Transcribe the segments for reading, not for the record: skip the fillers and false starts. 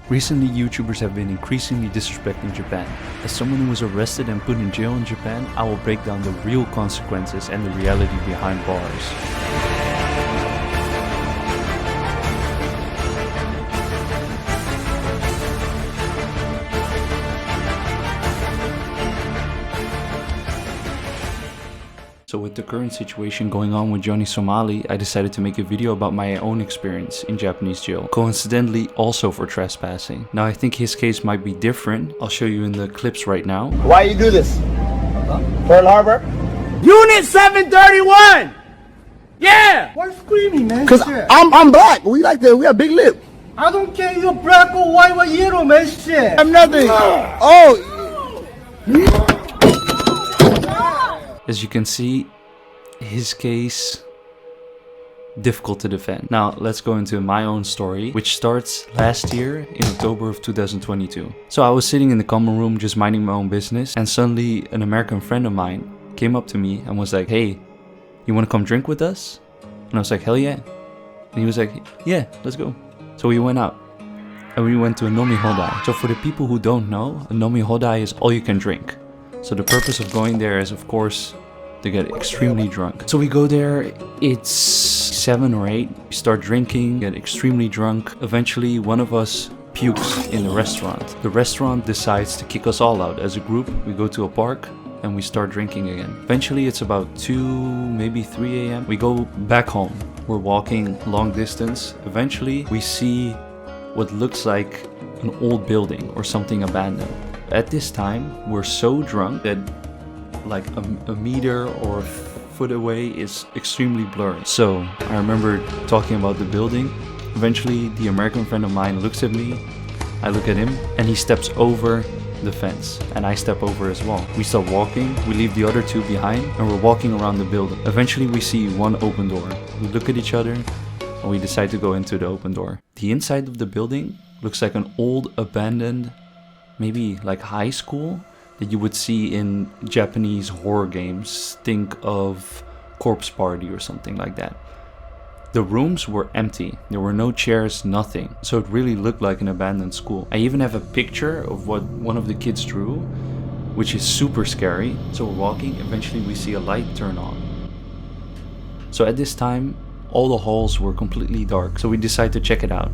Recently, YouTubers have been increasingly disrespecting Japan. As someone who was arrested and put in jail in Japan, I will break down the real consequences and the reality behind bars. So with the current situation going on with Johnny Somali, I decided to make a video about my own experience in Japanese jail. Coincidentally, also for trespassing. Now I think his case might be different. I'll show you in the clips right now. Why you do this? Pearl Harbor? Unit 731! Yeah! Why screaming, man? Cause I'm black. We have big lip. I don't care if you're black or white or yellow, man. Shit. I'm nothing. Oh. As you can see, his case, difficult to defend. Now let's go into my own story, which starts last year in October of 2022. So I was sitting in the common room just minding my own business, and suddenly an American friend of mine came up to me and was like, "Hey, you want to come drink with us?" And I was like, "Hell yeah." And he was like, "Yeah, let's go." So we went out and we went to a nomi hodai. So for the people who don't know, a nomi hodai is all you can drink. So the purpose of going there is, of course, to get extremely drunk. So we go there, it's 7 or 8, we start drinking, get extremely drunk. Eventually one of us pukes in the restaurant. The restaurant decides to kick us all out. As a group, we go to a park and we start drinking again. Eventually it's about 2, maybe 3 a.m. We go back home. We're walking long distance. Eventually we see what looks like an old building or something abandoned. At this time, we're so drunk that like a meter or a foot away is extremely blurred. So I remember talking about the building. Eventually, the American friend of mine looks at me, I look at him, and he steps over the fence, and I step over as well. We start walking, we leave the other 2 behind, and we're walking around the building. Eventually, we see one open door. We look at each other, and we decide to go into the open door. The inside of the building looks like an old abandoned, maybe like high school that you would see in Japanese horror games. Think of Corpse Party or something like that. The rooms were empty. There were no chairs, nothing. So it really looked like an abandoned school. I even have a picture of what one of the kids drew, which is super scary. So we're walking, eventually we see a light turn on. So at this time, all the halls were completely dark. So we decide to check it out.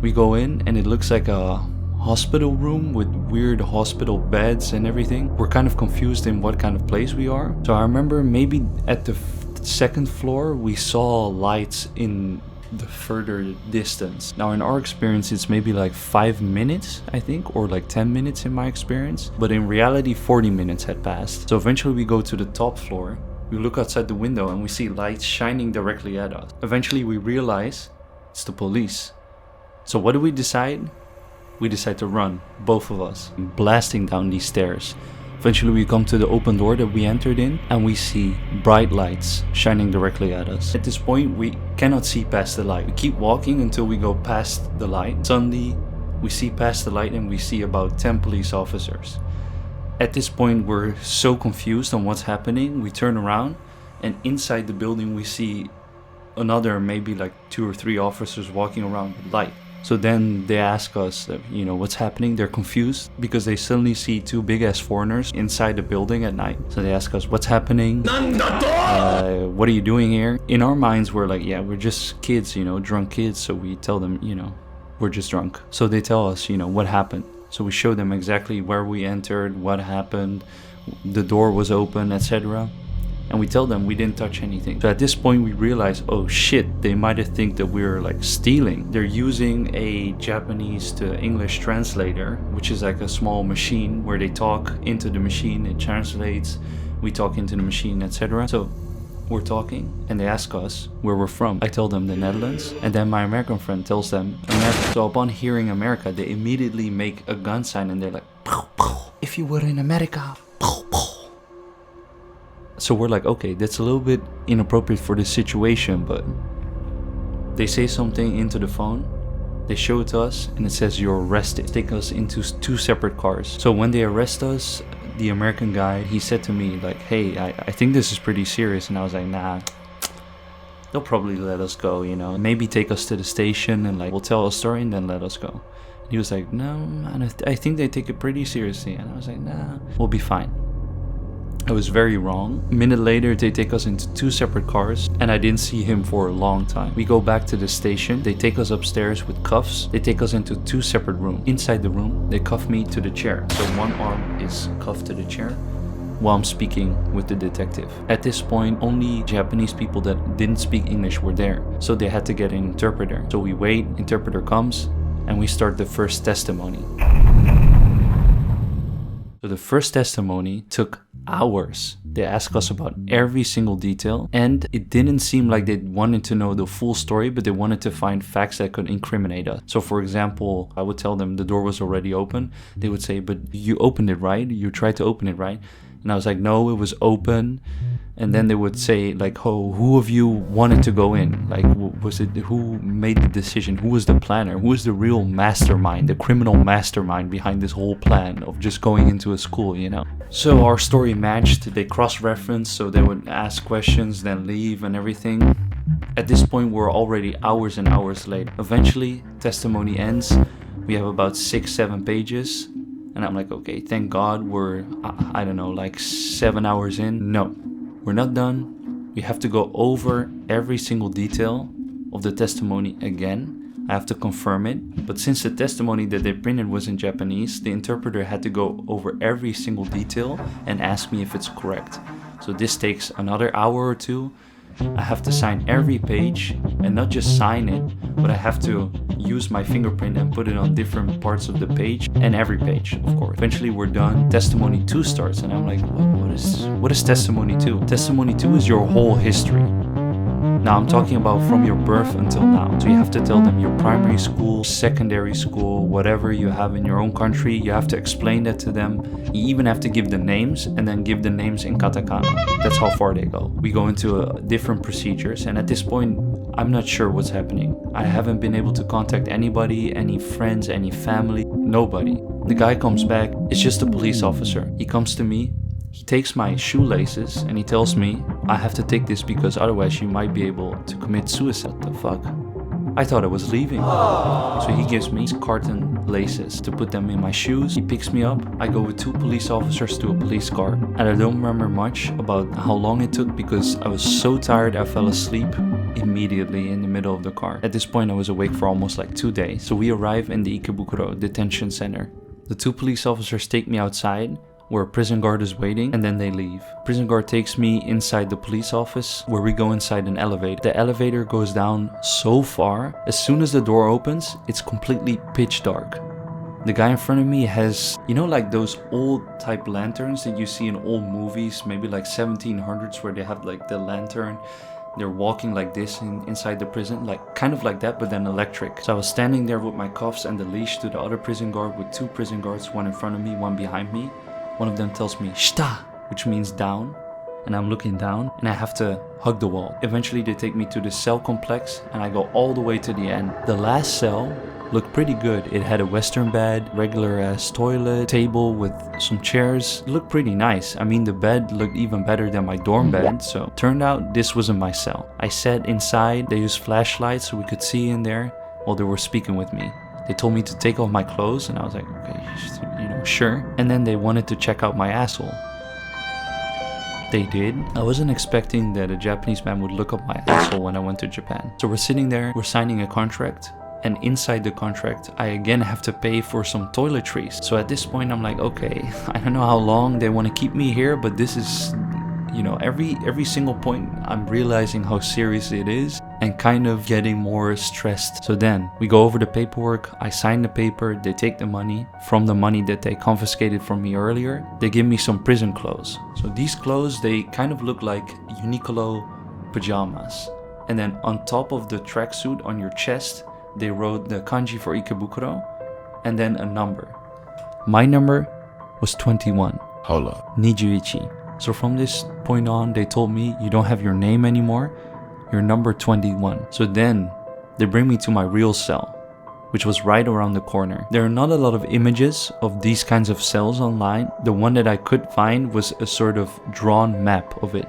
We go in and it looks like a hospital room with weird hospital beds and everything. We're kind of confused in what kind of place we are. So I remember maybe at the 2nd floor we saw lights in the further distance. Now in our experience it's maybe like 5 minutes, I think, or like 10 minutes in my experience. But in reality 40 minutes had passed. So eventually we go to the top floor. We look outside the window and we see lights shining directly at us. Eventually we realize it's the police. So what do we decide? We decide to run, both of us, blasting down these stairs. Eventually we come to the open door that we entered in and we see bright lights shining directly at us. At this point we cannot see past the light. We keep walking until we go past the light. Suddenly we see past the light and we see about 10 police officers. At this point we're so confused on what's happening. We turn around and inside the building we see another maybe like 2 or 3 officers walking around with light. So then they ask us, what's happening? They're confused because they suddenly see 2 big ass foreigners inside the building at night. So they ask us, what's happening? What are you doing here? In our minds, we're like, yeah, we're just kids, drunk kids. So we tell them, we're just drunk. So they tell us, what happened. So we show them exactly where we entered, what happened, the door was open, etc. And we tell them we didn't touch anything. So at this point we realize, oh shit, they might have think that we're like stealing. They're using a Japanese to English translator, which is like a small machine where they talk into the machine, it translates, we talk into the machine, etc. So we're talking and they ask us where we're from. I tell them the Netherlands, and then my American friend tells them America. So upon hearing America, they immediately make a gun sign and they're like, pow, pow. If you were in America, pow, pow. So we're like, okay, that's a little bit inappropriate for this situation, but they say something into the phone, they show it to us, and it says you're arrested. They take us into 2 separate cars. So when they arrest us, the American guy, he said to me like, hey, I think this is pretty serious. And I was like, nah, they'll probably let us go, maybe take us to the station and like we'll tell a story and then let us go. And He was like, no, man, I think they take it pretty seriously. And I was like, nah, we'll be fine. I was very wrong. A minute later, they take us into 2 separate cars, and I didn't see him for a long time. We go back to the station. They take us upstairs with cuffs. They take us into 2 separate rooms. Inside the room, they cuff me to the chair. So one arm is cuffed to the chair while I'm speaking with the detective. At this point, only Japanese people that didn't speak English were there, so they had to get an interpreter. So we wait, interpreter comes, and we start the first testimony. So the first testimony took hours. They asked us about every single detail, and it didn't seem like they wanted to know the full story, but they wanted to find facts that could incriminate us. So for example, I would tell them the door was already open. They would say, but you opened it, right? You tried to open it, right? And I was like, no, it was open. And then they would say, like, oh, who of you wanted to go in? Like, was it, who made the decision? Who was the planner? Who was the real mastermind, the criminal mastermind behind this whole plan of just going into a school, you know? So our story matched. They cross-referenced, so they would ask questions, then leave and everything. At this point, we're already hours and hours late. Eventually, testimony ends. We have about 6-7 pages. And I'm like, okay, thank God we're, I don't know, like 7 hours in. No. We're not done. We have to go over every single detail of the testimony again. I have to confirm it. But since the testimony that they printed was in Japanese, the interpreter had to go over every single detail and ask me if it's correct. So this takes another hour or 2. I have to sign every page, and not just sign it, but I have to use my fingerprint and put it on different parts of the page, and every page, of course. Eventually we're done. Testimony 2 starts, and I'm like, what is testimony 2? Testimony 2 is your whole history. Now I'm talking about from your birth until now. So you have to tell them your primary school, secondary school, whatever you have in your own country. You have to explain that to them. You even have to give the names, and then give the names in katakana. That's how far they go. We go into different procedures, and at this point, I'm not sure what's happening. I haven't been able to contact anybody, any friends, any family, nobody. The guy comes back. It's just a police officer. He comes to me. He takes my shoelaces and he tells me I have to take this because otherwise you might be able to commit suicide. The fuck? I thought I was leaving. So he gives me carton laces to put them in my shoes. He picks me up. I go with 2 police officers to a police car. And I don't remember much about how long it took because I was so tired I fell asleep immediately in the middle of the car. At this point I was awake for almost like 2 days. So we arrive in the Ikebukuro detention center. The 2 police officers take me outside where a prison guard is waiting, and then they leave. Prison guard takes me inside the police office where we go inside an elevator. The elevator goes down so far. As soon as the door opens, it's completely pitch dark. The guy in front of me has, you know, like those old type lanterns that you see in old movies, maybe like 1700s, where they have like the lantern. They're walking like this inside the prison, like kind of like that, but then electric. So I was standing there with my cuffs and the leash to the other prison guard with 2 prison guards, one in front of me, one behind me. One of them tells me, "Shita," which means down. And I'm looking down and I have to hug the wall. Eventually they take me to the cell complex and I go all the way to the end. The last cell looked pretty good. It had a western bed, regular ass toilet, table with some chairs. It looked pretty nice. I mean, the bed looked even better than my dorm bed. So turned out this wasn't my cell. I sat inside. They used flashlights so we could see in there while they were speaking with me. They told me to take off my clothes and I was like, okay, you know, sure. And then they wanted to check out my asshole. They did. I wasn't expecting that a Japanese man would look up my asshole when I went to Japan. So we're sitting there, we're signing a contract. And inside the contract, I again have to pay for some toiletries. So at this point, I'm like, okay, I don't know how long they want to keep me here, but this is, you know, every single point I'm realizing how serious it is and kind of getting more stressed. So then we go over the paperwork. I sign the paper. They take the money from the money that they confiscated from me earlier. They give me some prison clothes. So these clothes, they kind of look like Uniqlo pajamas. And then on top of the tracksuit on your chest, they wrote the kanji for Ikebukuro and then a number. My number was 21. Hold up. Nijuichi. So from this point on, they told me, you don't have your name anymore, you're number 21. So then they bring me to my real cell, which was right around the corner. There are not a lot of images of these kinds of cells online. The one that I could find was a sort of drawn map of it.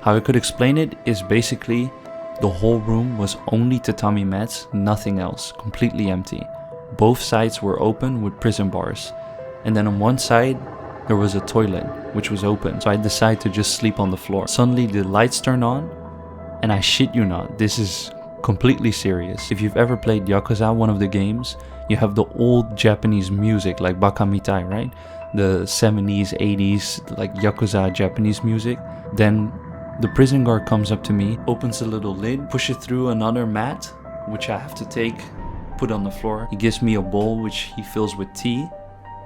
How I could explain it is basically the whole room was only tatami mats, nothing else, completely empty. both sides were open with prison bars. And then on one side, there was a toilet, which was open. So I decided to just sleep on the floor. Suddenly the lights turned on, and I shit you not, this is completely serious. If you've ever played Yakuza, one of the games, you have the old Japanese music, like Bakamitai, right? The 70s, 80s, like Yakuza Japanese music. Then the prison guard comes up to me, opens a little lid, pushes through another mat, which I have to take, put on the floor. He gives me a bowl, which he fills with tea,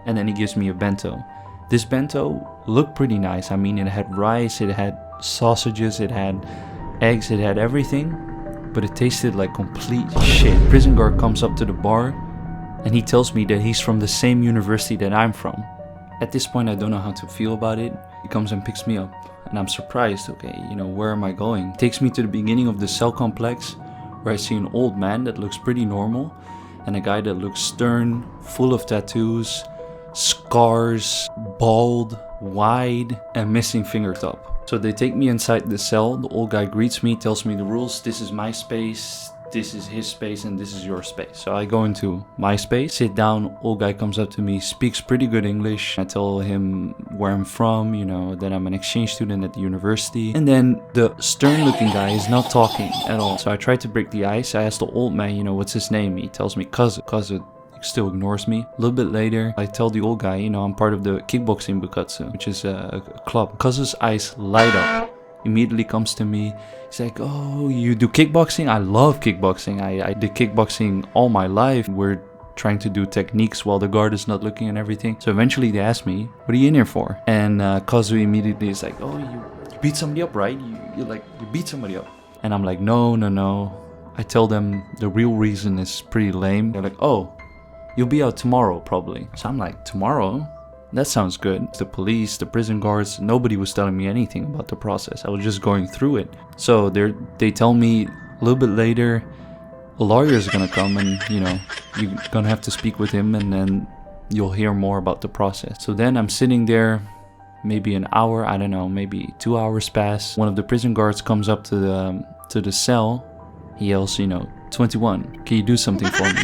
and then he gives me a bento. This bento looked pretty nice. I mean, it had rice, it had sausages, it had eggs, it had everything, but it tasted like complete shit. Prison guard comes up to the bar and he tells me that he's from the same university that I'm from. At this point, I don't know how to feel about it. He comes and picks me up and I'm surprised. Okay, you know, where am I going? He takes me to the beginning of the cell complex where I see an old man that looks pretty normal and a guy that looks stern, full of tattoos, scars, bald, wide, and missing finger top. So they take me inside the cell. The old guy greets me, tells me the rules. This is my space, this is his space, and this is your space. So I go into my space, sit down. Old guy comes up to me, speaks pretty good English. I tell him where I'm from, you know, that I'm an exchange student at the university. And then the stern looking guy is not talking at all. So I try to break the ice. I ask the old man, you know, what's his name? He tells me Kazu. Still ignores me. A little bit later, I tell the old guy, you know, I'm part of the kickboxing bukatsu, which is a club. Kazu's eyes light up. Immediately comes to me. He's like, oh, you do kickboxing? I love kickboxing. I did kickboxing all my life. We're trying to do techniques while the guard is not looking and everything. So eventually they ask me, what are you in here for? And Kazu immediately is like, oh, you beat somebody up, right? You beat somebody up. And I'm like, no. I tell them the real reason is pretty lame. They're like, oh, you'll be out tomorrow, probably. So I'm like, tomorrow? That sounds good. The police, the prison guards, nobody was telling me anything about the process. I was just going through it. So they tell me a little bit later, a lawyer is gonna come and, you know, you're gonna have to speak with him and then you'll hear more about the process. So then I'm sitting there, maybe an hour, I don't know, maybe 2 hours pass. One of the prison guards comes up to the cell. He yells, you know, 21, can you do something for me?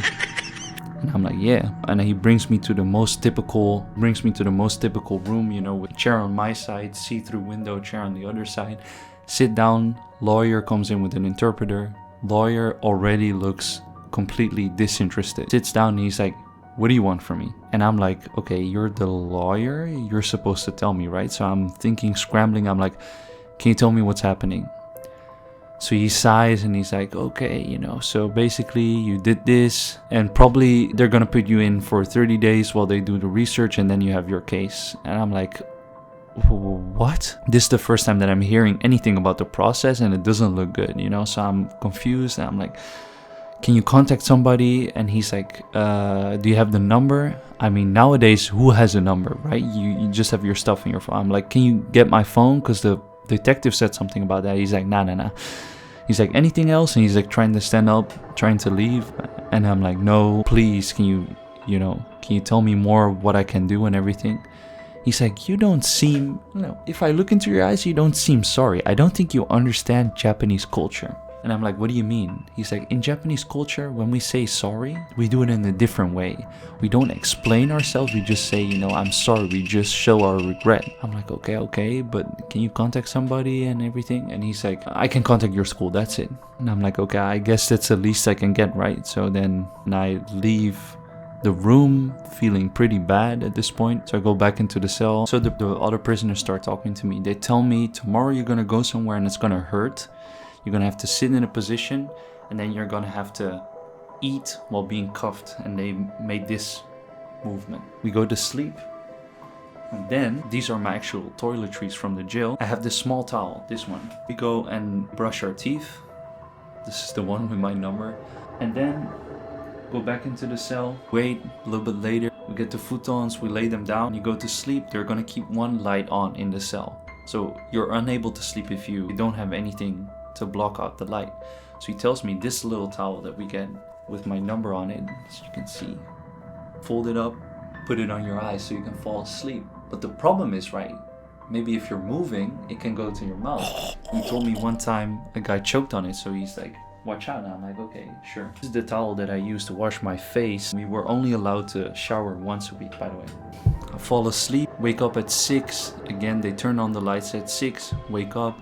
And I'm like, yeah. And he brings me to the most typical room, you know, with a chair on my side, see-through window, chair on the other side. Sit down, lawyer comes in with an interpreter. Lawyer already looks completely disinterested. Sits down and he's like, what do you want from me? And I'm like, okay, you're the lawyer, you're supposed to tell me, right? So I'm thinking, scrambling, I'm like, can you tell me what's happening? So he sighs and he's like, okay, you know, so basically you did this and probably they're gonna put you in for 30 days while they do the research and then you have your case. And I'm like, what? This is the first time that I'm hearing anything about the process and it doesn't look good, you know? So I'm confused and I'm like, can you contact somebody? And he's like, do you have the number? I mean, nowadays, who has a number, right? You just have your stuff in your phone. I'm like, can you get my phone? Because the detective said something about that. He's like, nah. He's like, anything else? And he's like trying to stand up, trying to leave. And I'm like, no, please, can you tell me more of what I can do and everything? He's like, you don't seem, if I look into your eyes, you don't seem sorry. I don't think you understand Japanese culture. And I'm like, what do you mean? He's like, in Japanese culture, when we say sorry, we do it in a different way. We don't explain ourselves. We just say, I'm sorry. We just show our regret. I'm like, okay, but can you contact somebody and everything? And he's like, I can contact your school. That's it. And I'm like, okay, I guess that's the least I can get, right? So then I leave the room feeling pretty bad at this point. So I go back into the cell. So the other prisoners start talking to me. They tell me, tomorrow you're going to go somewhere and it's going to hurt. You're going to have to sit in a position and then you're going to have to eat while being cuffed. And they made this movement. We go to sleep. And then, these are my actual toiletries from the jail. I have this small towel, this one. We go and brush our teeth. This is the one with my number. And then, go back into the cell. Wait a little bit later. We get the futons, we lay them down. You go to sleep. They're going to keep one light on in the cell. So, you're unable to sleep if you don't have anything to block out the light. So he tells me this little towel that we get with my number on it, as you can see, fold it up, put it on your eyes so you can fall asleep. But the problem is, right, maybe if you're moving, it can go to your mouth. He told me one time a guy choked on it, so he's like watch out. And I'm like, okay, sure. This is the towel that I use to wash my face. We were only allowed to shower once a week, by the way. I fall asleep, wake up at 6. Again, they turn on the lights at 6, wake up.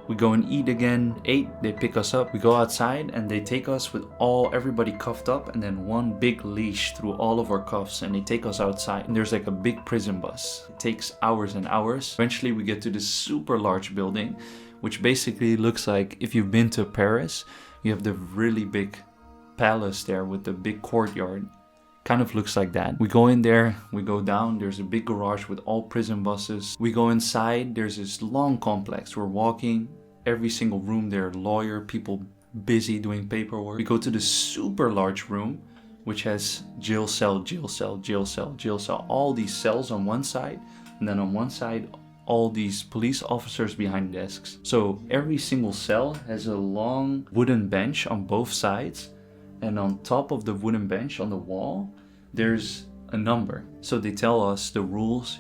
We go and eat again, 8, they pick us up. We go outside and they take us with everybody cuffed up and then one big leash through all of our cuffs, and they take us outside. And there's like a big prison bus. It takes hours and hours. Eventually we get to this super large building, which basically looks like, if you've been to Paris, you have the really big palace there with the big courtyard. Kind of looks like that. We go in there, we go down, there's a big garage with all prison buses. We go inside, there's this long complex. We're walking, every single room there, lawyer, people busy doing paperwork. We go to the super large room, which has jail cell, jail cell, jail cell, jail cell. All these cells on one side, and then on one side, all these police officers behind desks. So every single cell has a long wooden bench on both sides. And on top of the wooden bench on the wall, there's a number. So they tell us the rules,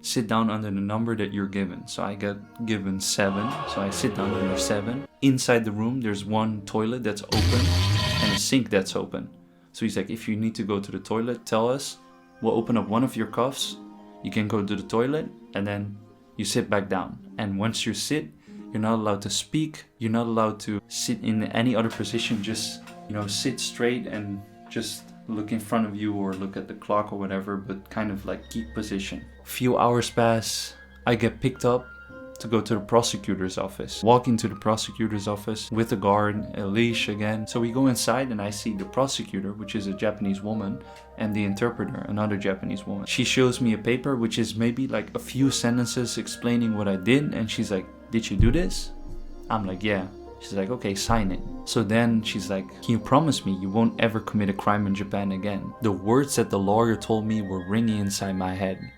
sit down under the number that you're given. So I got given 7, so I sit down under 7. Inside the room, there's one toilet that's open and a sink that's open. So he's like, if you need to go to the toilet, tell us. We'll open up one of your cuffs. You can go to the toilet and then you sit back down. And once you sit, you're not allowed to speak. You're not allowed to sit in any other position. Just sit straight and just look in front of you or look at the clock or whatever, but kind of like keep position. A few hours pass, I get picked up to go to the prosecutor's office. Walk into the prosecutor's office with a guard, a leash again. So we go inside and I see the prosecutor, which is a Japanese woman, and the interpreter, another Japanese woman. She shows me a paper, which is maybe like a few sentences explaining what I did, and she's like, did you do this? I'm like, yeah. She's like, okay, sign it. So then she's like, can you promise me you won't ever commit a crime in Japan again? The words that the lawyer told me were ringing inside my head.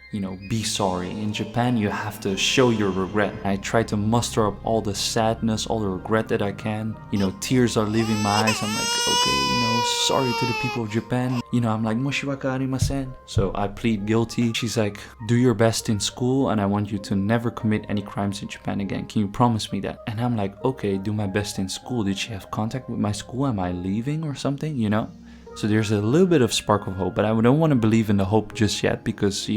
Be sorry. In Japan, you have to show your regret. I try to muster up all the sadness, all the regret that I can. Tears are leaving my eyes. I'm like, okay, sorry to the people of Japan. I'm like, moshiwaka arimasen. So I plead guilty. She's like, do your best in school and I want you to never commit any crimes in Japan again. Can you promise me that? And I'm like, okay, do my best in school. Did she have contact with my school? Am I leaving or something, So there's a little bit of spark of hope, but I don't want to believe in the hope just yet because,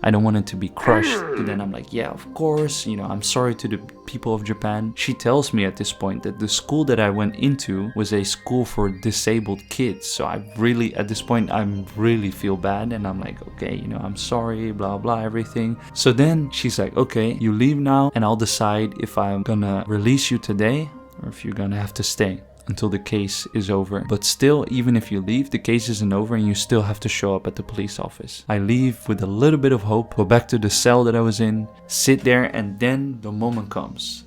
I don't want it to be crushed. And then I'm like, yeah, of course, I'm sorry to the people of Japan. She tells me at this point that the school that I went into was a school for disabled kids. So at this point, I really feel bad. And I'm like, okay, I'm sorry, blah, blah, everything. So then she's like, okay, you leave now and I'll decide if I'm gonna release you today or if you're gonna have to stay until the case is over. But still, even if you leave, the case isn't over and you still have to show up at the police office. I leave with a little bit of hope, go back to the cell that I was in, sit there, and then the moment comes.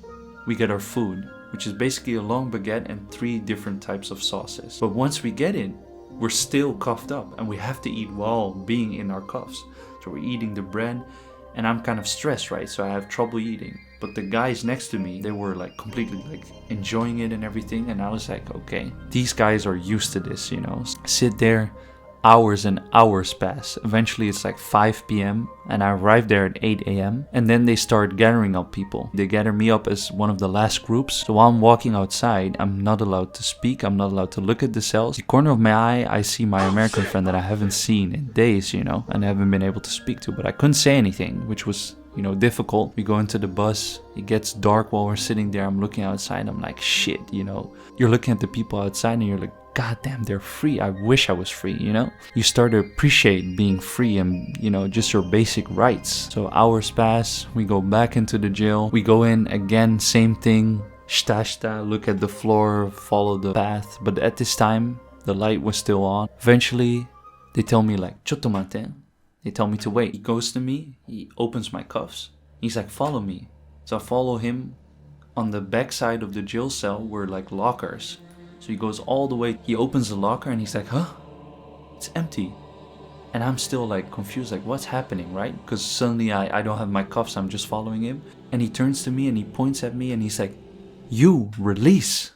We get our food, which is basically a long baguette and 3 different types of sauces. But once we get it, we're still cuffed up and we have to eat while being in our cuffs. So we're eating the bread and I'm kind of stressed, right? So I have trouble eating. But the guys next to me, they were like completely like enjoying it and everything. And I was like, okay, these guys are used to this, Sit there, hours and hours pass. Eventually it's like 5 p.m. and I arrived there at 8 a.m. And then they start gathering up people. They gather me up as one of the last groups. So while I'm walking outside, I'm not allowed to speak. I'm not allowed to look at the cells. The corner of my eye, I see my American friend that I haven't seen in days, and I haven't been able to speak to. But I couldn't say anything, which was difficult. We go into the bus. It gets dark while we're sitting there. I'm looking outside. I'm like, shit, You're looking at the people outside and you're like, God damn, they're free. I wish I was free, You start to appreciate being free and, just your basic rights. So hours pass. We go back into the jail. We go in again, same thing. Shta, look at the floor, follow the path. But at this time, the light was still on. Eventually, they tell me like, chotomate. They tell me to wait. He goes to me. He opens my cuffs. He's like, follow me. So I follow him. On the back side of the jail cell were like lockers. So he goes all the way. He opens the locker and he's like, huh? It's empty. And I'm still like confused, like what's happening, right? Because suddenly I don't have my cuffs. I'm just following him. And he turns to me and he points at me and he's like, you release.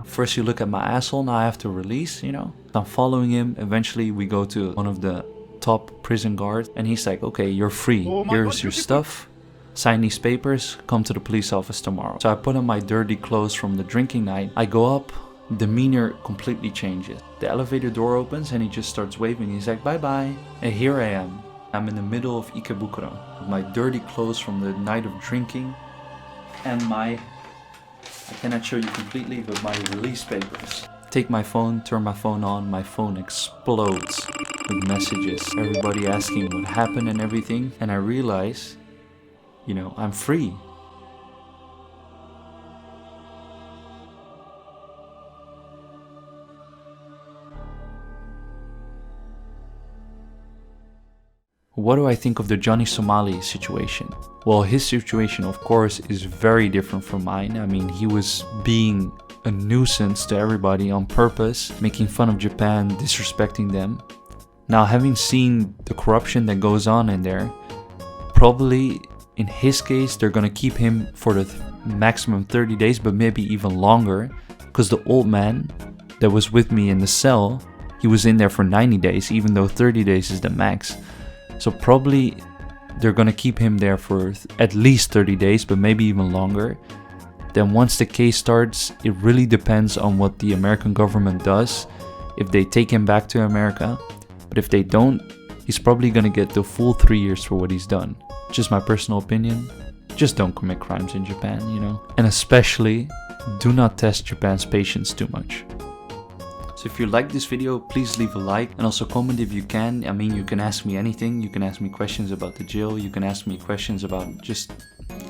First you look at my asshole. Now I have to release, I'm following him. Eventually we go to one of the top prison guards and he's like, okay, you're free. Here's your stuff. sign these papers, come to the police office tomorrow. So I put on my dirty clothes from the drinking night. I go up, demeanor completely changes. The elevator door opens and he just starts waving. He's like, bye bye. And here I am. I'm in the middle of Ikebukuro with my dirty clothes from the night of drinking and I cannot show you completely, but my release papers. Take my phone, turn my phone on, my phone explodes with messages. Everybody asking what happened and everything. And I realize, you know, I'm free. What do I think of the Johnny Somali situation? Well, his situation, of course, is very different from mine. I mean, he was being a nuisance to everybody on purpose, making fun of Japan, disrespecting them. Now, having seen the corruption that goes on in there, probably in his case, they're gonna keep him for the maximum 30 days, but maybe even longer, because the old man that was with me in the cell, he was in there for 90 days, even though 30 days is the max. So probably they're gonna keep him there for at least 30 days, but maybe even longer. Then once the case starts, it really depends on what the American government does. If they take him back to America, but if they don't, he's probably gonna get the full 3 years for what he's done. Just my personal opinion. Just don't commit crimes in Japan, you know? And especially, do not test Japan's patience too much. So if you like this video, please leave a like and also comment if you can. I mean, you can ask me anything. You can ask me questions about the jail. You can ask me questions about just,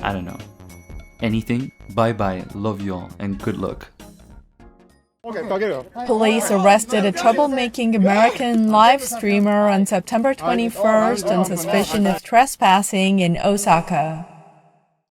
I don't know, anything. Bye bye, love you all, and good luck. Police arrested a troublemaking American live streamer on September 21st on suspicion of trespassing in Osaka.